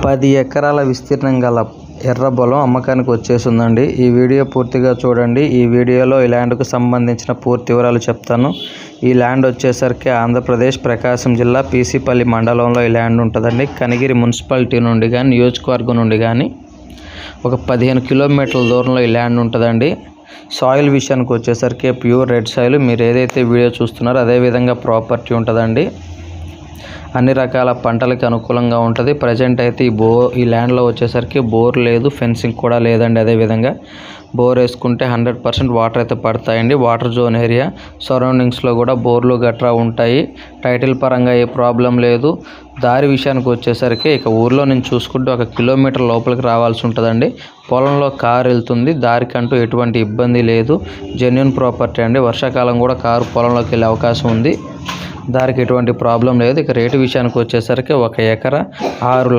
10 ఎకరాల విస్తీర్ణం గల ఎర్రబొలం అమ్మకానికి వచ్చేసిందండి. ఈ వీడియో పూర్తిగా చూడండి. ఈ వీడియోలో ఈ ల్యాండ్కు సంబంధించిన పూర్తి వివరాలు చెప్తాను. ఈ ల్యాండ్ వచ్చేసరికి ఆంధ్రప్రదేశ్ ప్రకాశం జిల్లా పీసీపల్లి మండలంలో ఈ ల్యాండ్ ఉంటుందండి. కనిగిరి మున్సిపాలిటీ నుండి కానీ నియోజకవర్గం నుండి కానీ ఒక 15 కిలోమీటర్ల దూరంలో ఈ ల్యాండ్ ఉంటుందండి. సాయిల్ విషయానికి వచ్చేసరికి ప్యూర్ రెడ్ సాయిల్, మీరు ఏదైతే వీడియో చూస్తున్నారో అదే విధంగా ప్రాపర్టీ ఉంటుందండి. అన్ని రకాల పంటలకు అనుకూలంగా ఉంటుంది. ప్రజెంట్ అయితే ఈ ల్యాండ్లో వచ్చేసరికి బోర్ లేదు, ఫెన్సింగ్ కూడా లేదండి. అదేవిధంగా బోర్ వేసుకుంటే 100% వాటర్ అయితే పడతాయండి. వాటర్ జోన్ ఏరియా, సరౌండింగ్స్లో కూడా బోర్లు గట్రా ఉంటాయి. టైటిల్ పరంగా ఏ ప్రాబ్లం లేదు. దారి విషయానికి వచ్చేసరికి ఇక ఊర్లో నుంచి చూసుకుంటే 1 కిలోమీటర్ లోపలికి రావాల్సి ఉంటుందండి. పొలంలో కారు వెళ్తుంది. దారికంటూ ఎటువంటి ఇబ్బంది లేదు. జెన్యూన్ ప్రాపర్టీ అండి. వర్షాకాలం కూడా కారు పొలంలోకి వెళ్ళే అవకాశం ఉంది. దానికి ఎటువంటి ప్రాబ్లం లేదు. ఇక రేటు విషయానికి వచ్చేసరికి 1 ఎకరా 6 లక్షలు